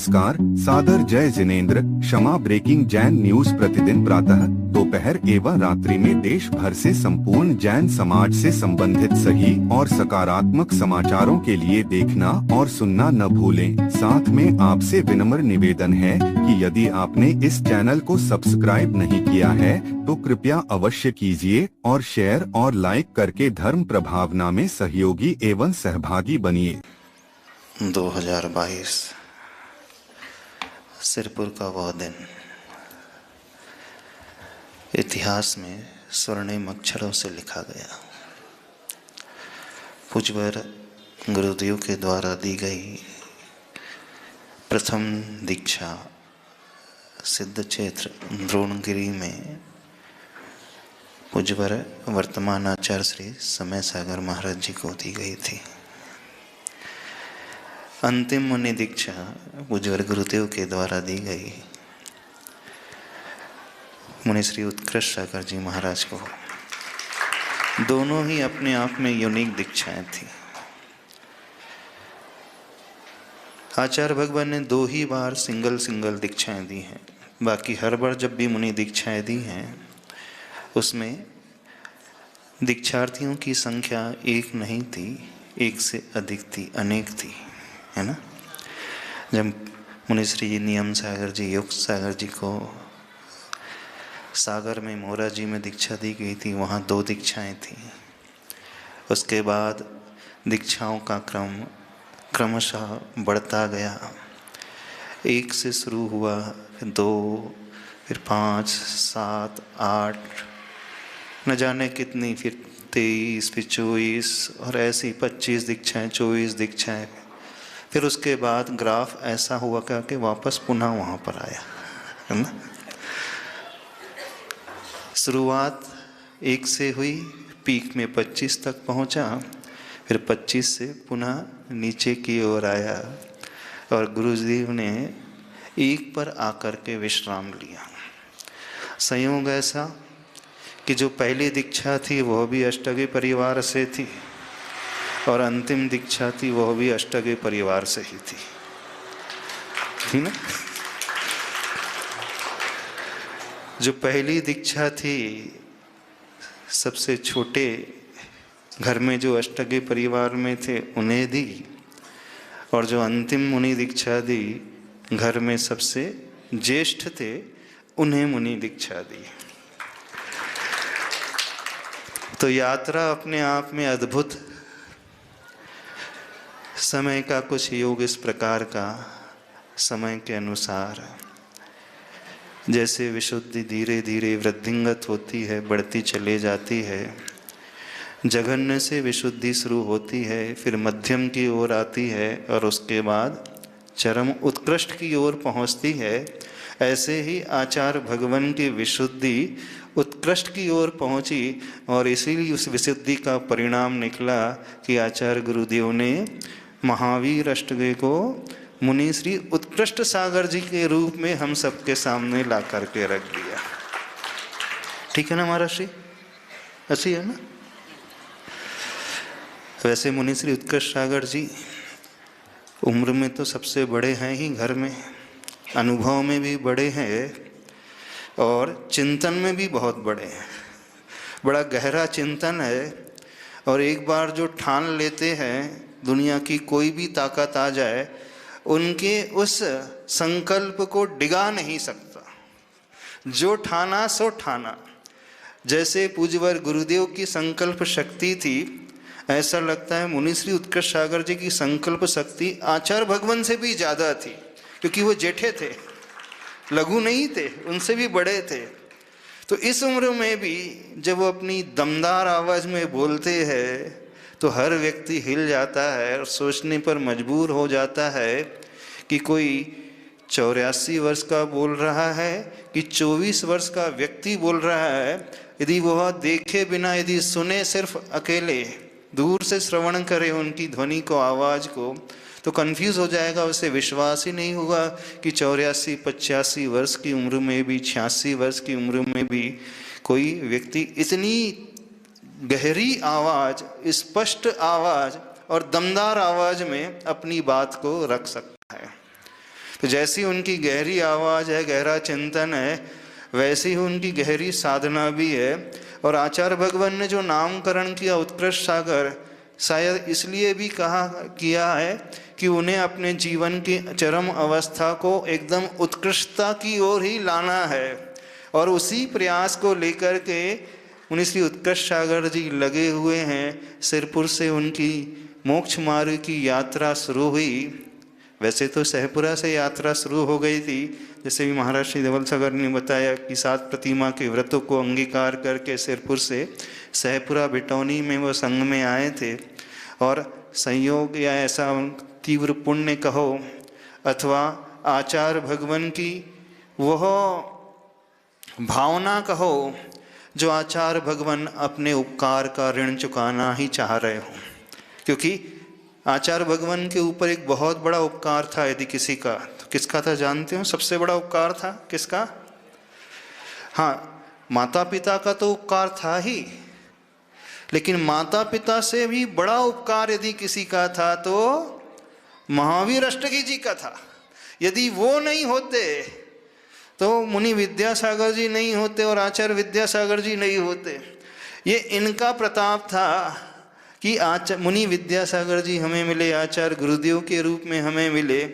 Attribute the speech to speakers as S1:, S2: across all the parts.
S1: नमस्कार, सादर जय जिनेंद्र। क्षमा ब्रेकिंग जैन न्यूज प्रतिदिन प्रातः, दोपहर एवं रात्रि में देश भर से संपूर्ण जैन समाज से संबंधित सही और सकारात्मक समाचारों के लिए देखना और सुनना न भूलें। साथ में आपसे विनम्र निवेदन है कि यदि आपने इस चैनल को सब्सक्राइब नहीं किया है तो कृपया अवश्य कीजिए और शेयर और लाइक करके धर्म प्रभावना में सहयोगी एवं सहभागी बनिए।
S2: 2022 सिरपुर का वह दिन इतिहास में स्वर्णिम अक्षरों से लिखा गया। पूज्यवर गुरुदेव के द्वारा दी गई प्रथम दीक्षा सिद्ध क्षेत्र द्रोणगिरी में पूज्यवर वर्तमान आचार्य श्री समय सागर महाराज जी को दी गई थी। अंतिम मुनि दीक्षा पूज्यवर गुरुदेव के द्वारा दी गई मुनि श्री उत्कृष्ट सागर जी महाराज को। दोनों ही अपने आप में यूनिक दीक्षाएं थी। आचार्य भगवान ने 2 ही बार सिंगल दीक्षाएं दी हैं। बाकी हर बार जब भी मुनि दीक्षाएं दी हैं उसमें दीक्षार्थियों की संख्या 1 नहीं थी, 1 से अधिक थी, अनेक थी, है ना। जब मुनि श्री नियम सागर जी, योग सागर जी को सागर में मोरा जी में दीक्षा दी गई थी, वहाँ 2 दीक्षाएं थी। उसके बाद दीक्षाओं का क्रम क्रमशः बढ़ता गया। 1 से शुरू हुआ, फिर 2, फिर 5, 7, 8, न जाने कितनी, फिर 23, फिर 24 और ऐसी 25 दीक्षाएं, 24 दीक्षाएं। फिर उसके बाद ग्राफ ऐसा हुआ कि वापस पुनः वहाँ पर आया, है ना। शुरुआत 1 से हुई, पीक में 25 तक पहुँचा, फिर 25 से पुनः नीचे की ओर आया और गुरुदेव ने 1 पर आकर के विश्राम लिया। संयोग ऐसा कि जो पहली दीक्षा थी वह भी अष्टगी परिवार से थी और अंतिम दीक्षा थी वह भी अष्टगी परिवार से ही थी ना। जो पहली दीक्षा थी सबसे छोटे घर में जो अष्टगी परिवार में थे उन्हें दी, और जो अंतिम मुनि दीक्षा दी घर में सबसे ज्येष्ठ थे उन्हें मुनि दीक्षा दी। तो यात्रा अपने आप में अद्भुत। समय का कुछ योग इस प्रकार का, समय के अनुसार जैसे विशुद्धि धीरे धीरे वृद्धिंगत होती है, बढ़ती चले जाती है। जघन्य से विशुद्धि शुरू होती है, फिर मध्यम की ओर आती है और उसके बाद चरम उत्कृष्ट की ओर पहुंचती है। ऐसे ही आचार्य भगवान की विशुद्धि उत्कृष्ट की ओर पहुंची और इसीलिए उस विशुद्धि का परिणाम निकला कि आचार्य गुरुदेव ने महावीर अष्टगी को मुनि श्री उत्कृष्ट सागर जी के रूप में हम सबके सामने ला करके रख दिया। ठीक है ना महाराष्ट्री, ऐसी है ना। वैसे मुनि श्री उत्कृष्ट सागर जी उम्र में तो सबसे बड़े हैं ही घर में, अनुभव में भी बड़े हैं और चिंतन में भी बहुत बड़े हैं। बड़ा गहरा चिंतन है और एक बार जो ठान लेते हैं दुनिया की कोई भी ताकत आ जाए उनके उस संकल्प को डिगा नहीं सकता। जो ठाना सो ठाना। जैसे पूज्यवर गुरुदेव की संकल्प शक्ति थी, ऐसा लगता है मुनि श्री उत्कृष्ट सागर जी की संकल्प शक्ति आचार्य भगवान से भी ज़्यादा थी, क्योंकि वो जेठे थे, लघु नहीं थे, उनसे भी बड़े थे। तो इस उम्र में भी जब वो अपनी दमदार आवाज़ में बोलते हैं तो हर व्यक्ति हिल जाता है और सोचने पर मजबूर हो जाता है कि कोई 84 वर्ष का बोल रहा है कि 24 वर्ष का व्यक्ति बोल रहा है। यदि वह देखे बिना, यदि सुने सिर्फ अकेले, दूर से श्रवण करे उनकी ध्वनि को, आवाज़ को, तो कंफ्यूज हो जाएगा। उसे विश्वास ही नहीं होगा कि 84, 85 वर्ष की उम्र में भी, 86 वर्ष की उम्र में भी कोई व्यक्ति इतनी गहरी आवाज़, स्पष्ट आवाज़ और दमदार आवाज़ में अपनी बात को रख सकता है। जैसी उनकी गहरी आवाज़ है, गहरा चिंतन है, वैसी ही उनकी गहरी साधना भी है। और आचार्य भगवान ने जो नामकरण किया उत्कृष्ट सागर, शायद इसलिए भी किया है कि उन्हें अपने जीवन की चरम अवस्था को एकदम उत्कृष्टता की ओर ही लाना है। और उसी प्रयास को लेकर के मुनि श्री उत्कृष्ट सागर जी लगे हुए हैं। सिरपुर से उनकी मोक्ष मार्ग की यात्रा शुरू हुई। वैसे तो सहपुरा से यात्रा शुरू हो गई थी, जैसे भी महाराज श्री धवल सागर ने बताया कि 7 प्रतिमा के व्रतों को अंगीकार करके सिरपुर से सहपुरा बिटौनी में वो संग में आए थे। और संयोग या ऐसा तीव्र पुण्य कहो अथवा आचार्य भगवान की वह भावना कहो जो आचार्य भगवान अपने उपकार का ऋण चुकाना ही चाह रहे हो। क्योंकि आचार्य भगवान के ऊपर एक बहुत बड़ा उपकार था यदि किसी का, तो किसका था जानते हो? सबसे बड़ा उपकार था किसका? हाँ, माता पिता का तो उपकार था ही, लेकिन माता पिता से भी बड़ा उपकार यदि किसी का था तो महावीर अष्टगी जी का था। यदि वो नहीं होते तो मुनि विद्यासागर जी नहीं होते और आचार्य विद्यासागर जी नहीं होते। ये इनका प्रताप था कि मुनि विद्यासागर जी हमें मिले, आचार्य गुरुदेव के रूप में हमें मिले।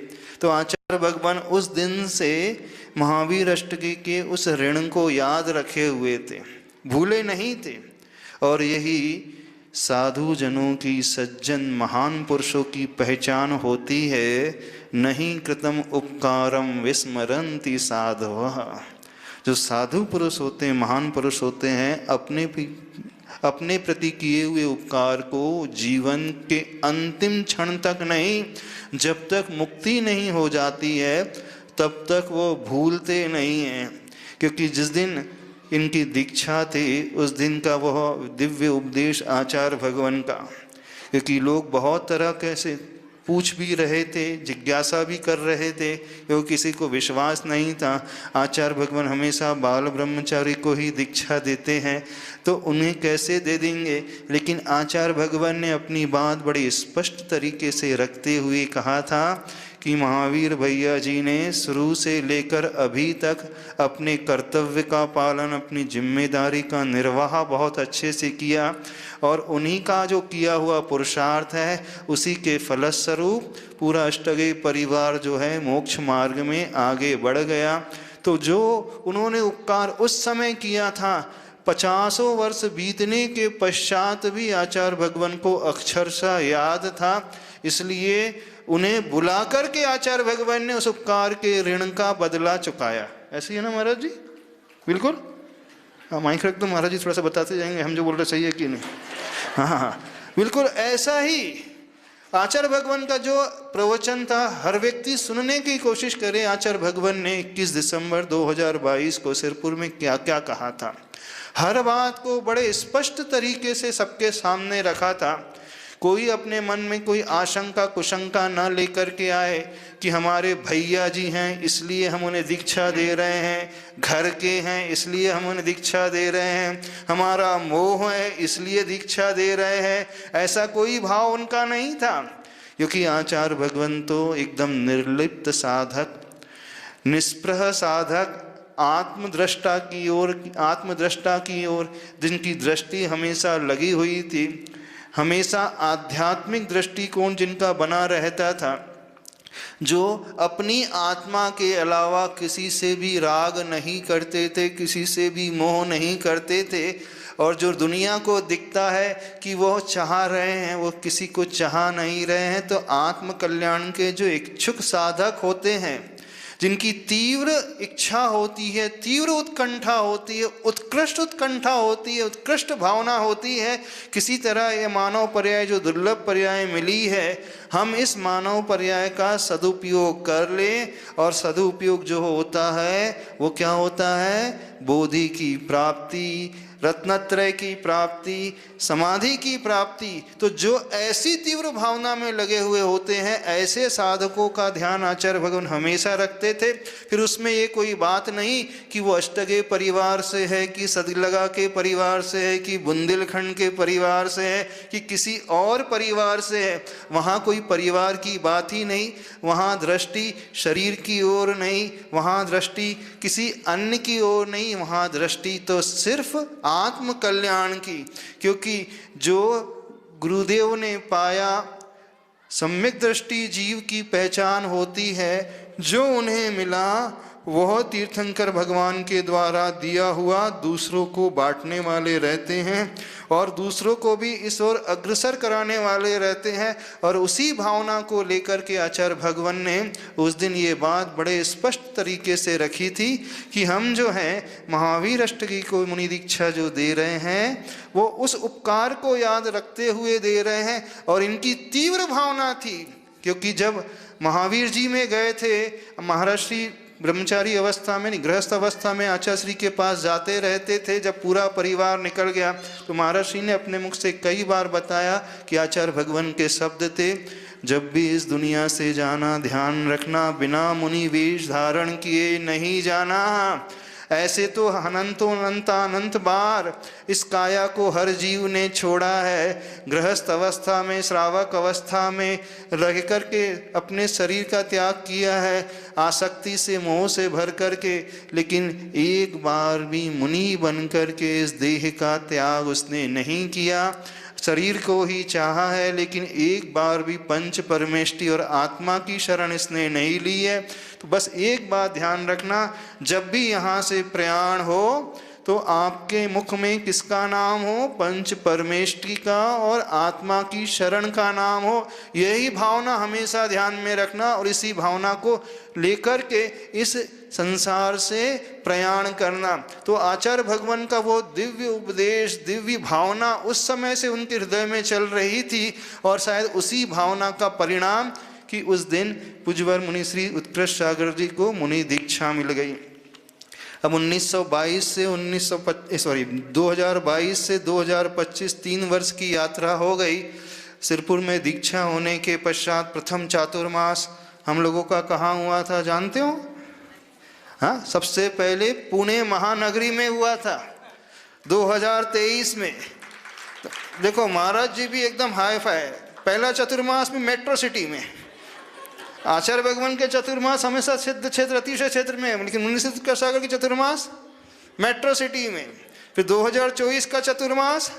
S2: तो आचार्य भगवान उस दिन से महावीर अष्टगी के उस ऋण को याद रखे हुए थे, भूले नहीं थे। और यही साधु जनों की, सज्जन महान पुरुषों की पहचान होती है। नहीं कृतम उपकारम विस्मरन्ति साधवः। जो साधु पुरुष होते हैं, महान पुरुष होते हैं, अपने प्रति किए हुए उपकार को जीवन के अंतिम क्षण तक नहीं, जब तक मुक्ति नहीं हो जाती है तब तक वो भूलते नहीं हैं। क्योंकि जिस दिन इनकी दीक्षा थी उस दिन का वह दिव्य उपदेश आचार्य भगवान का, क्योंकि लोग बहुत तरह कैसे पूछ भी रहे थे, जिज्ञासा भी कर रहे थे, क्योंकि किसी को विश्वास नहीं था। आचार्य भगवान हमेशा बाल ब्रह्मचारी को ही दीक्षा देते हैं, तो उन्हें कैसे दे देंगे। लेकिन आचार्य भगवान ने अपनी बात बड़ी स्पष्ट तरीके से रखते हुए कहा था कि महावीर भैया जी ने शुरू से लेकर अभी तक अपने कर्तव्य का पालन, अपनी जिम्मेदारी का निर्वाह बहुत अच्छे से किया। और उन्हीं का जो किया हुआ पुरुषार्थ है उसी के फलस्वरूप पूरा अष्टगी परिवार जो है मोक्ष मार्ग में आगे बढ़ गया। तो जो उन्होंने उपकार उस समय किया था, 50 वर्ष बीतने के पश्चात भी आचार्य भगवान को अक्षरशः याद था। इसलिए उन्हें बुला करके आचार्य भगवान ने उस उपकार के ऋण का बदला चुकाया। ऐसे ही है ना महाराज जी? बिल्कुल। हाँ, माइक रख दो महाराज जी, थोड़ा सा बताते जाएंगे हम जो बोल रहे सही है कि नहीं। हाँ, बिल्कुल ऐसा ही आचार्य भगवान का जो प्रवचन था हर व्यक्ति सुनने की कोशिश करे। आचार्य भगवान ने 21 दिसंबर 2022 को सिरपुर में क्या क्या कहा था, हर बात को बड़े स्पष्ट तरीके से सबके सामने रखा था। कोई अपने मन में कोई आशंका कुशंका न लेकर के आए कि हमारे भैया जी हैं इसलिए हम उन्हें दीक्षा दे रहे हैं, घर के हैं इसलिए हम उन्हें दीक्षा दे रहे हैं, हमारा मोह है इसलिए दीक्षा दे रहे हैं। ऐसा कोई भाव उनका नहीं था, क्योंकि आचार्य भगवान तो एकदम निर्लिप्त साधक, निष्प्रह साधक, आत्मदृष्टा की ओर जिनकी दृष्टि हमेशा लगी हुई थी, हमेशा आध्यात्मिक दृष्टिकोण जिनका बना रहता था, जो अपनी आत्मा के अलावा किसी से भी राग नहीं करते थे, किसी से भी मोह नहीं करते थे। और जो दुनिया को दिखता है कि वो चाह रहे हैं, वो किसी को चाह नहीं रहे हैं। तो आत्म कल्याण के जो इच्छुक साधक होते हैं, जिनकी तीव्र इच्छा होती है, तीव्र उत्कंठा होती है, उत्कृष्ट उत्कंठा होती है, उत्कृष्ट भावना होती है, किसी तरह ये मानव पर्याय जो दुर्लभ पर्याय मिली है, हम इस मानव पर्याय का सदुपयोग कर लें। और सदुपयोग जो होता है वो क्या होता है? बोधि की प्राप्ति, रत्नत्रय की प्राप्ति, समाधि की प्राप्ति। तो जो ऐसी तीव्र भावना में लगे हुए होते हैं, ऐसे साधकों का ध्यान आचार्य भगवान हमेशा रखते थे। फिर उसमें ये कोई बात नहीं कि वो अष्टगे परिवार से है, कि सदलगा के परिवार से है, कि बुंदेलखंड के परिवार से है, कि किसी और परिवार से है। वहाँ कोई परिवार की बात ही नहीं, वहाँ दृष्टि शरीर की ओर नहीं, वहाँ दृष्टि किसी अन्य की ओर नहीं, वहाँ दृष्टि तो सिर्फ आत्म कल्याण की। क्योंकि जो गुरुदेव ने पाया, सम्यक दृष्टि जीव की पहचान होती है। जो उन्हें मिला वह तीर्थंकर भगवान के द्वारा दिया हुआ दूसरों को बांटने वाले रहते हैं और दूसरों को भी इस ओर अग्रसर कराने वाले रहते हैं। और उसी भावना को लेकर के आचार्य भगवान ने उस दिन ये बात बड़े स्पष्ट तरीके से रखी थी कि हम जो हैं महावीर अष्टगी को मुनि दीक्षा जो दे रहे हैं वो उस उपकार को याद रखते हुए दे रहे हैं। और इनकी तीव्र भावना थी, क्योंकि जब महावीर जी में गए थे, महाराज श्री ब्रह्मचारी अवस्था में, गृहस्थ अवस्था में आचार्य श्री के पास जाते रहते थे। जब पूरा परिवार निकल गया तो महाराज श्री ने अपने मुख से कई बार बताया कि आचार्य भगवान के शब्द थे, जब भी इस दुनिया से जाना ध्यान रखना, बिना मुनि वेश धारण किए नहीं जाना। ऐसे तो अनंत बार इस काया को हर जीव ने छोड़ा है। गृहस्थ अवस्था में, श्रावक अवस्था में रह करके अपने शरीर का त्याग किया है, आसक्ति से, मोह से भर करके, लेकिन एक बार भी मुनि बन करके इस देह का त्याग उसने नहीं किया। शरीर को ही चाहा है, लेकिन एक बार भी पंच परमेष्टि और आत्मा की शरण इसने नहीं ली है। तो बस एक बात ध्यान रखना, जब भी यहाँ से प्रयाण हो तो आपके मुख में किसका नाम हो? पंच परमेष्टि का और आत्मा की शरण का नाम हो। यही भावना हमेशा ध्यान में रखना और इसी भावना को लेकर के इस संसार से प्रयाण करना। तो आचार्य भगवान का वो दिव्य उपदेश, दिव्य भावना उस समय से उनके हृदय में चल रही थी और शायद उसी भावना का परिणाम कि उस दिन पूज्यवर मुनि श्री उत्कृष्ट सागर जी को मुनि दीक्षा मिल गई। अब 2022 से 2025 3 वर्ष की यात्रा हो गई। सिरपुर में दीक्षा होने के पश्चात प्रथम चातुर्मास हम लोगों का कहाँ हुआ था जानते हो? हाँ, सबसे पहले पुणे महानगरी में हुआ था 2023 में। देखो महाराज जी भी एकदम हाई फाई। पहला चतुर्मास में मेट्रो सिटी में, आचार्य भगवान के चतुर्मास हमेशा सिद्ध क्षेत्र, अतिशय क्षेत्र में है, लेकिन मुनि उत्कृष्ट सागर की चतुर्मास मेट्रो सिटी में। फिर 2024 का चतुर्मास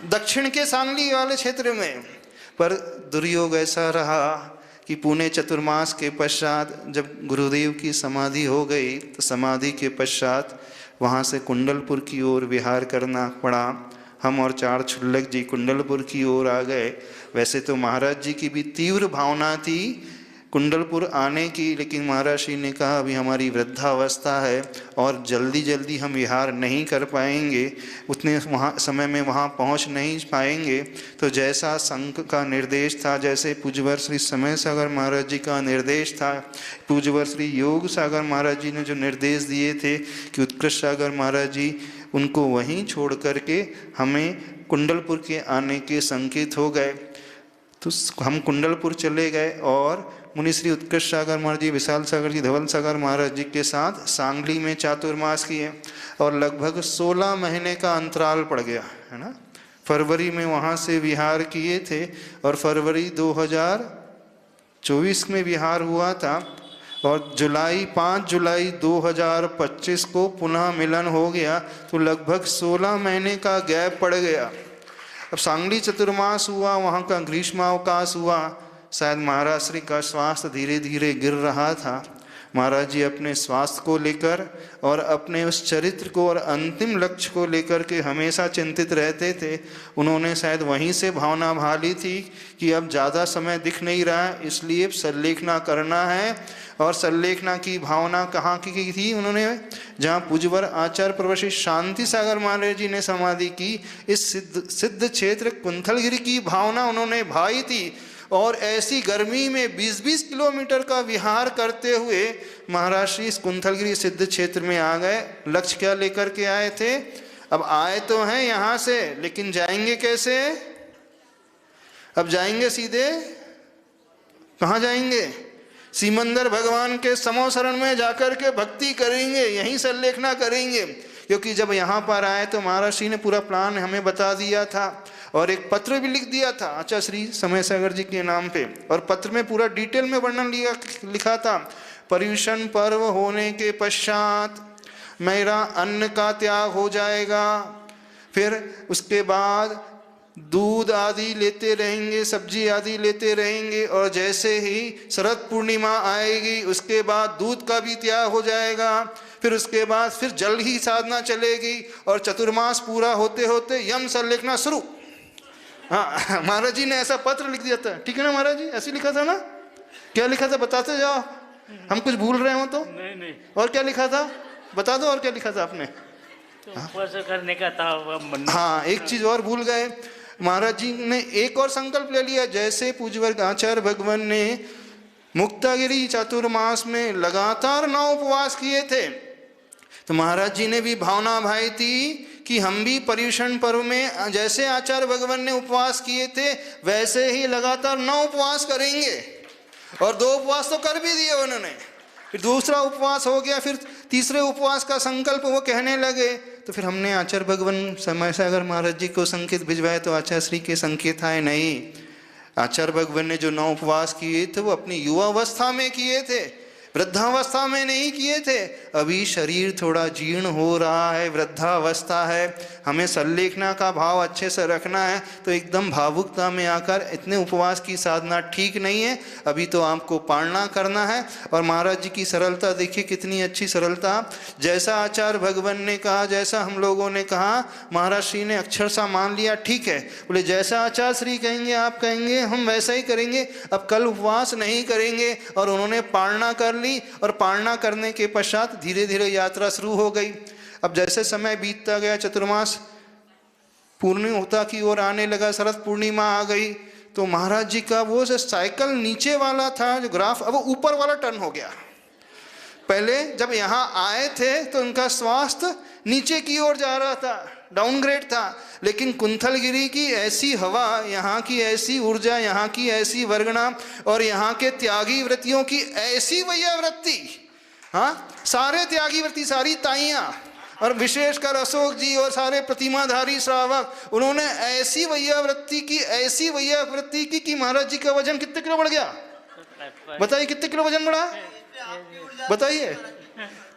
S2: दक्षिण के सांगली वाले क्षेत्र में। पर दुर्योग ऐसा रहा कि पुणे चतुर्मास के पश्चात जब गुरुदेव की समाधि हो गई तो समाधि के पश्चात वहाँ से कुंडलपुर की ओर विहार करना पड़ा। हम और 4 क्षुल्लक जी कुंडलपुर की ओर आ गए। वैसे तो महाराज जी की भी तीव्र भावना थी कुंडलपुर आने की, लेकिन महाराज श्री ने कहा अभी हमारी वृद्धावस्था है और जल्दी हम विहार नहीं कर पाएंगे, उतने समय में वहाँ पहुँच नहीं पाएंगे। तो जैसा संघ का निर्देश था, जैसे पूज्यवर श्री समय सागर महाराज जी का निर्देश था, पूज्यवर श्री योग सागर महाराज जी ने जो निर्देश दिए थे कि उत्कृष्ट सागर महाराज जी, उनको वहीं छोड़ करके हमें कुंडलपुर के आने के संकेत हो गए। तो हम कुंडलपुर चले गए और मुनि श्री उत्कृष्ट सागर महाराज जी, विशाल सागर जी, धवल सागर महाराज जी के साथ सांगली में चातुर्मास किए और लगभग 16 महीने का अंतराल पड़ गया है ना। फरवरी में वहाँ से विहार किए थे और फरवरी 2024 में विहार हुआ था और 5 जुलाई 2025 को पुनः मिलन हो गया। तो लगभग 16 महीने का गैप पड़ गया। अब सांगली चतुर्मास हुआ, वहाँ का ग्रीष्मावकाश हुआ। शायद महाराज श्री का स्वास्थ्य धीरे धीरे गिर रहा था। महाराज जी अपने स्वास्थ्य को लेकर और अपने उस चरित्र को और अंतिम लक्ष्य को लेकर के हमेशा चिंतित रहते थे। उन्होंने शायद वहीं से भावना भाली थी कि अब ज़्यादा समय दिख नहीं रहा है, इसलिए संलेखना करना है। और संलेखना की भावना कहाँ की थी उन्होंने? जहाँ पूज्यवर आचार्य प्रवशिष्ठ शांति सागर महाराज जी ने समाधि की, इस सिद्ध क्षेत्र कुंथलगिरी की भावना उन्होंने भाई थी। और ऐसी गर्मी में 20-20 किलोमीटर का विहार करते हुए महाराज श्री कुंथलगिरी सिद्ध क्षेत्र में आ गए। लक्ष्य क्या लेकर के आए थे? अब आए तो हैं यहाँ से, लेकिन जाएंगे कैसे? अब जाएंगे सीधे कहाँ जाएंगे? सिमंदर भगवान के समोसरण में जाकर के भक्ति करेंगे, यहीं सल्लेखना करेंगे। क्योंकि जब यहाँ पर आए तो महाराज श्री ने पूरा प्लान हमें बता दिया था और एक पत्र भी लिख दिया था आचार्य श्री समय सागर जी के नाम पे। और पत्र में पूरा डिटेल में वर्णन लिखा था। पर्युषण पर्व होने के पश्चात मेरा अन्न का त्याग हो जाएगा, फिर उसके बाद दूध आदि लेते रहेंगे, सब्जी आदि लेते रहेंगे, और जैसे ही शरद पूर्णिमा आएगी उसके बाद दूध का भी त्याग हो जाएगा, फिर उसके बाद फिर जल ही साधना चलेगी, और चतुर्मास पूरा होते होते यम सल्लेखना शुरू। हाँ, महाराज जी ने ऐसा पत्र लिख दिया था, ठीक है ना महाराज जी? ऐसे लिखा था ना? क्या लिखा था बताते जाओ, हम कुछ भूल रहे हो तो। नहीं। और क्या लिखा था बता दो, और क्या लिखा था आपने?
S3: तो करने का था।
S2: हाँ, एक चीज और भूल गए। महाराज जी ने एक और संकल्प ले लिया। जैसे पूज्यवर्ग आचार्य भगवान ने मुक्तागिरी चातुर्मास में लगातार 9 उपवास किए थे, तो महाराज जी ने भी भावना भाई थी कि हम भी पर्युषण पर्व में जैसे आचार्य भगवान ने उपवास किए थे वैसे ही लगातार 9 उपवास करेंगे। और 2 उपवास तो कर भी दिए उन्होंने, फिर दूसरा उपवास हो गया, फिर तीसरे उपवास का संकल्प वो कहने लगे। तो फिर हमने आचार्य भगवान समय सागर महाराज जी को संकेत भिजवाए, तो आचार्य श्री के संकेत आए नहीं। आचार्य भगवान ने जो 9 उपवास किए थे वो अपनी युवावस्था में किए थे, वृद्धावस्था में नहीं किए थे। अभी शरीर थोड़ा जीर्ण हो रहा है, वृद्धावस्था है, हमें सल्लेखना का भाव अच्छे से रखना है, तो एकदम भावुकता में आकर इतने उपवास की साधना ठीक नहीं है। अभी तो आपको पालना करना है। और महाराज जी की सरलता देखिए, कितनी अच्छी सरलता। जैसा आचार्य भगवान ने कहा, जैसा हम लोगों ने कहा, महाराज श्री ने अक्षर सा मान लिया, ठीक है। बोले जैसा आचार्य श्री कहेंगे आप कहेंगे, हम वैसा ही करेंगे, अब कल उपवास नहीं करेंगे। और उन्होंने पालना कर, और पालना करने के पश्चात धीरे धीरे यात्रा शुरू हो गई। अब जैसे समय बीतता गया, चतुर्मास पूर्णिमा की ओर आने लगा, शरद पूर्णिमा आ गई, तो महाराज जी का वो जो साइकिल नीचे वाला था जो ग्राफ, अब वो ऊपर वाला टर्न हो गया। पहले जब यहाँ आए थे तो उनका स्वास्थ्य नीचे की ओर जा रहा था, डाउनग्रेड था। लेकिन कुंथलगिरी की ऐसी हवा, यहाँ की ऐसी ऊर्जा, यहाँ की ऐसी वर्गणा और यहाँ के त्यागी व्रतियों की ऐसी वैयावृत्ति, हाँ, सारे त्यागी व्रति, सारी ताइयाँ, और विशेषकर अशोक जी और सारे प्रतिमाधारी श्रावक, उन्होंने ऐसी वैयावृत्ति की, ऐसी वैयावृत्ति की कि महाराज जी का वजन कितने किलो बढ़ गया? बताइए कितने किलो वजन बढ़ा? बताइए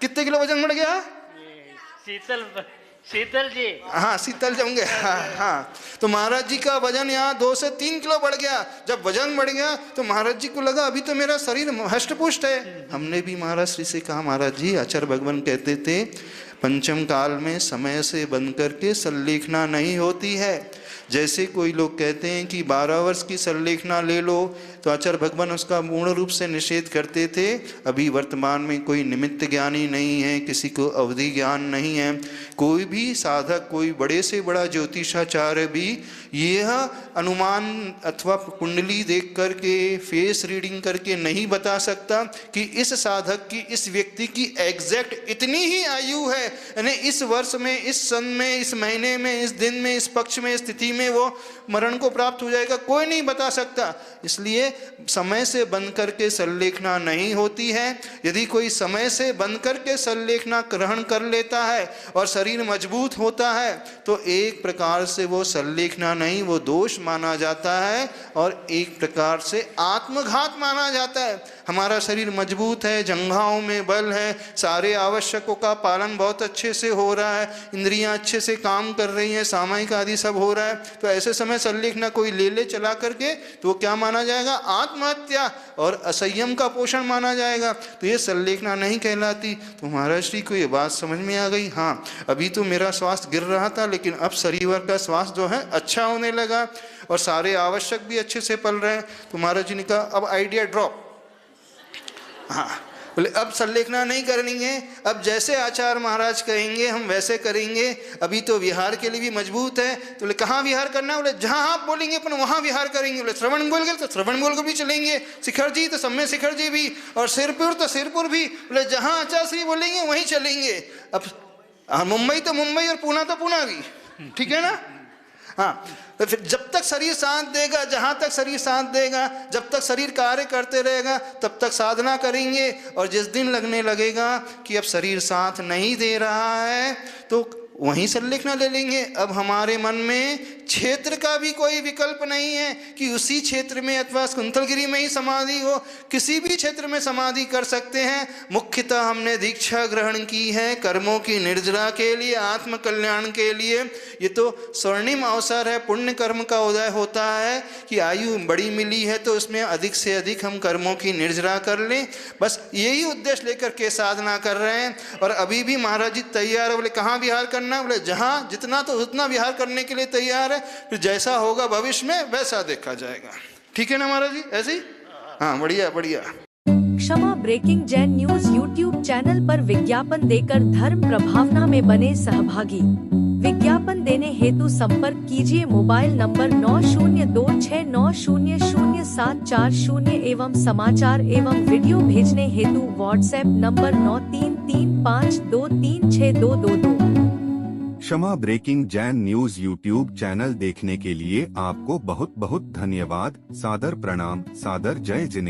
S2: कितने किलो वजन बढ़ गया?
S3: शीतल जी,
S2: हाँ शीतल जमगे, हाँ। तो महाराज जी का वजन यहाँ 2 से 3 किलो बढ़ गया। जब वजन बढ़ गया तो महाराज जी को लगा अभी तो मेरा शरीर हष्ट पुष्ट है। हमने भी महाराज श्री से कहा, महाराज जी आचार्य भगवान कहते थे पंचम काल में समय से बंध करके सल्लेखना नहीं होती है। जैसे कोई लोग कहते हैं कि 12 वर्ष की सल्लेखना ले लो, तो आचार्य भगवान उसका पूर्ण रूप से निषेध करते थे। अभी वर्तमान में कोई निमित्त ज्ञानी नहीं है, किसी को अवधि ज्ञान नहीं है। कोई भी साधक, कोई बड़े से बड़ा ज्योतिषाचार्य भी यह अनुमान अथवा कुंडली देख करके, फेस रीडिंग करके नहीं बता सकता कि इस साधक की, इस व्यक्ति की एग्जैक्ट इतनी ही आयु है, यानी इस वर्ष में, इस सन में, इस महीने में, इस दिन में, इस पक्ष में, स्थिति में वो मरण को प्राप्त हो जाएगा। कोई नहीं बता सकता। इसलिए समय से बंध करके सल्लेखना नहीं होती है। यदि कोई समय से बंध करके सल्लेखना ग्रहण कर लेता है और शरीर मजबूत होता है तो एक प्रकार से वो सल्लेखना नहीं, वो दोष माना जाता है और एक प्रकार से आत्मघात माना जाता है। हमारा शरीर मजबूत है, जंघाओं में बल है, सारे आवश्यकों का पालन बहुत अच्छे से हो रहा है, इंद्रियां अच्छे से काम कर रही हैं, सामायिक आदि सब हो रहा है, तो ऐसे समय सल्लेखना कोई ले चला करके तो वो क्या माना जाएगा? आत्महत्या और असंयम का पोषण माना जाएगा। तो ये सल्लेखना नहीं कहलाती। तो महाराज श्री को ये बात समझ में आ गई। हाँ, अभी तो मेरा स्वास्थ्य गिर रहा था, लेकिन अब शरीर का स्वास्थ्य जो है अच्छा होने लगा और सारे आवश्यक भी अच्छे से पल रहे हैं। तो महाराज जी ने कहा अब आइडिया ड्रॉप। हाँ, बोले अब संलेखना नहीं करेंगे, अब जैसे आचार्य महाराज कहेंगे हम वैसे करेंगे, अभी तो विहार के लिए भी मजबूत है। तो बोले कहाँ विहार करना है? बोले जहाँ आप बोलेंगे अपन वहाँ विहार करेंगे। बोले श्रवण बोल गए तो श्रवण बोल को भी चलेंगे, शिखर जी तो सम्य शिखर जी भी, और सिरपुर तो सिरपुर भी। बोले जहाँ आचार्य श्री बोलेंगे वहीं चलेंगे। अब मुंबई तो मुंबई और पूना तो पूना भी, ठीक है ना? हाँ, तो फिर जब तक शरीर साथ देगा, जहाँ तक शरीर साथ देगा, जब तक शरीर कार्य करते रहेगा तब तक साधना करेंगे। और जिस दिन लगने लगेगा कि अब शरीर साथ नहीं दे रहा है तो वहीं संलेखना ले लेंगे। अब हमारे मन में क्षेत्र का भी कोई विकल्प नहीं है कि उसी क्षेत्र में अथवा कुंतलगिरी में ही समाधि हो, किसी भी क्षेत्र में समाधि कर सकते हैं। मुख्यतः हमने दीक्षा ग्रहण की है कर्मों की निर्जरा के लिए, आत्म कल्याण के लिए। ये तो स्वर्णिम अवसर है, पुण्य कर्म का उदय होता है कि आयु बड़ी मिली है तो उसमें अधिक से अधिक हम कर्मों की निर्जरा कर लें। बस यही उद्देश्य लेकर के साधना कर रहे हैं। और अभी भी महाराज जी तैयार है। बोले कहाँ विहार करना? बोले जहाँ जितना तो उतना विहार करने के लिए तैयार है, फिर जैसा होगा भविष्य में वैसा देखा जाएगा। ठीक है ना महाराज जी? ऐसे ही? हाँ, बढ़िया बढ़िया।
S4: Kshama breaking Jain news YouTube channel पर विज्ञापन देकर धर्म प्रभावना में बने सहभागी। विज्ञापन देने हेतु संपर्क कीजिए मोबाइल नंबर 9026900740 एवं समाचार एवं वीडियो भेजने हेतु WhatsApp number 9335236222।
S1: Kshama breaking Jain news YouTube channel देखने के लिए आपको बहुत बहुत धन्यवाद। सादर प्रणाम, सादर जय जिनेंद्र।